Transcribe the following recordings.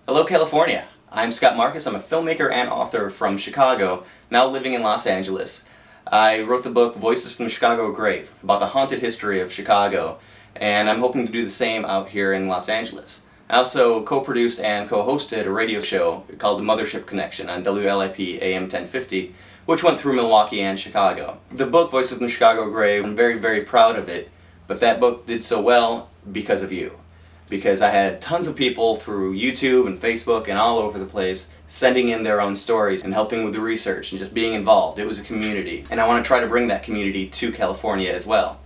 Hello, California. I'm Scott Markus. I'm a filmmaker and author from Chicago, now living in Los Angeles. I wrote the book Voices from the Chicago Grave about the haunted history of Chicago, and I'm hoping to do the same out here in Los Angeles. I also co-produced and co-hosted a radio show called the Mothership Connection on WLIP AM 1050, which went through Milwaukee and Chicago. The book Voices from the Chicago Grave, I'm very, very proud of it, but that book did so well because of you. Because I had tons of people through YouTube and Facebook and all over the place sending in their own stories and helping with the research and just being involved. It was a community, and I want to try to bring that community to California as well.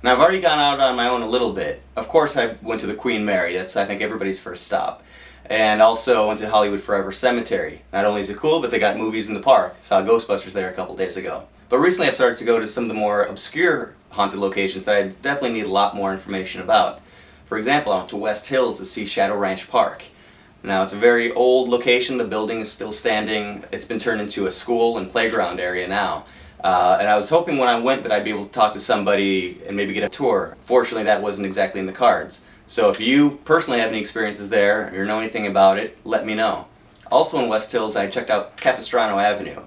Now, I've already gone out on my own a little bit. Of course, I went to the Queen Mary. That's, I think, everybody's first stop. And also went to Hollywood Forever Cemetery. Not only is it cool, but they got movies in the park. Saw Ghostbusters there a couple days ago. But recently I've started to go to some of the more obscure haunted locations that I definitely need a lot more information about. For example, I went to West Hills to see Shadow Ranch Park. Now, it's a very old location. The building is still standing. It's been turned into a school and playground area now. And I was hoping when I went that I'd be able to talk to somebody and maybe get a tour. Fortunately, that wasn't exactly in the cards. So if you personally have any experiences there or know anything about it, let me know. Also in West Hills, I checked out Capistrano Avenue.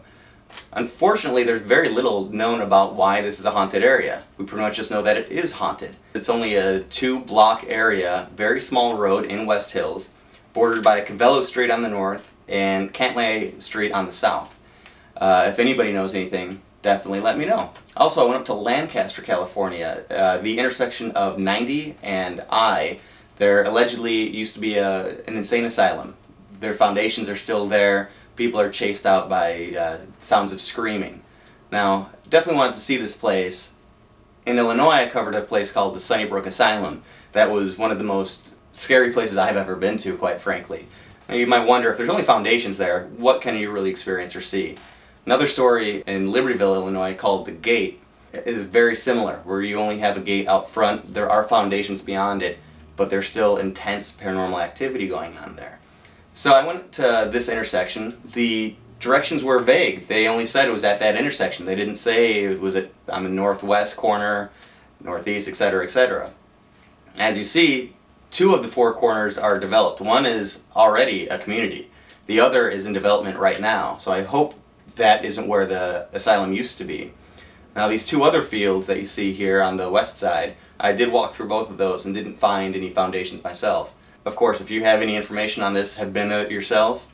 Unfortunately, there's very little known about why this is a haunted area. We pretty much just know that it is haunted. It's only a 2-block area, very small road in West Hills, bordered by Cavello Street on the north and Cantlay Street on the south. If anybody knows anything, definitely let me know. Also, I went up to Lancaster, California, the intersection of 90 and I. There allegedly used to be an insane asylum. Their foundations are still there. People are chased out by sounds of screaming. Now, definitely wanted to see this place. In Illinois, I covered a place called the Sunnybrook Asylum. That was one of the most scary places I've ever been to, quite frankly. Now, you might wonder, if there's only foundations there, what can you really experience or see? Another story in Libertyville, Illinois, called The Gate, is very similar, where you only have a gate out front. There are foundations beyond it, but there's still intense paranormal activity going on there. So I went to this intersection. The directions were vague. They only said it was at that intersection. They didn't say it was on the northwest corner, northeast, etc., etc. As you see, 2 of the 4 corners are developed. One is already a community. The other is in development right now. So I hope that isn't where the asylum used to be. Now, these 2 other fields that you see here on the west side, I did walk through both of those and didn't find any foundations myself. Of course, if you have any information on this, have been there yourself,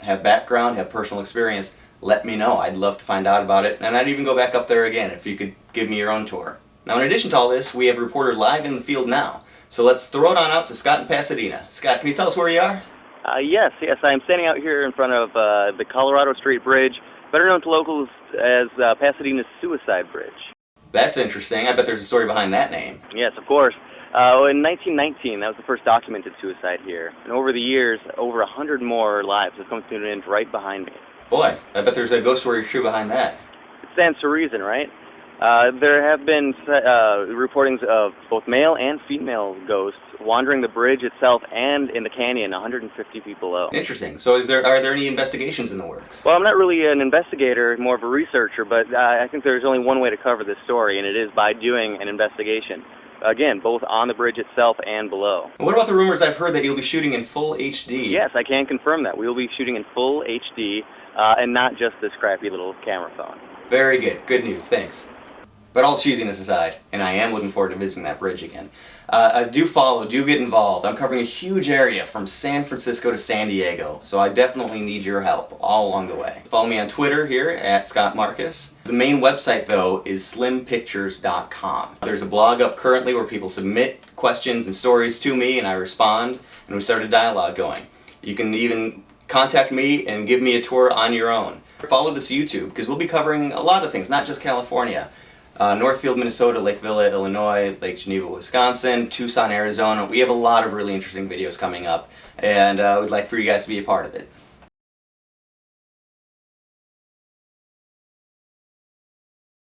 have background, have personal experience, let me know. I'd love to find out about it, and I'd even go back up there again if you could give me your own tour. Now, in addition to all this, we have a reporter live in the field now. So let's throw it on out to Scott in Pasadena. Scott, can you tell us where you are? Yes, I'm standing out here in front of the Colorado Street Bridge, better known to locals as Pasadena Suicide Bridge. That's interesting. I bet there's a story behind that name. Yes, of course. In 1919, that was the first documented suicide here. And over the years, over 100 more lives have come to an end right behind me. Boy, I bet there's a ghost story or 2 behind that. It stands to reason, right? There have been reportings of both male and female ghosts wandering the bridge itself and in the canyon 150 feet below. Interesting. So are there any investigations in the works? Well, I'm not really an investigator, more of a researcher, but I think there's only one way to cover this story, and it is by doing an investigation. Again, both on the bridge itself and below. And what about the rumors I've heard that you'll be shooting in full HD? Yes, I can confirm that. We will be shooting in full HD and not just this crappy little camera phone. Very good. Good news. Thanks. But all cheesiness aside, and I am looking forward to visiting that bridge again, do follow, do get involved. I'm covering a huge area from San Francisco to San Diego, so I definitely need your help all along the way. Follow me on Twitter here at Scott Markus. The main website, though, is slimpictures.com. There's a blog up currently where people submit questions and stories to me, and I respond, and we start a dialogue going. You can even contact me and give me a tour on your own. Follow this YouTube, because we'll be covering a lot of things, not just California. Northfield, Minnesota, Lake Villa, Illinois, Lake Geneva, Wisconsin, Tucson, Arizona. We have a lot of really interesting videos coming up, and we'd like for you guys to be a part of it.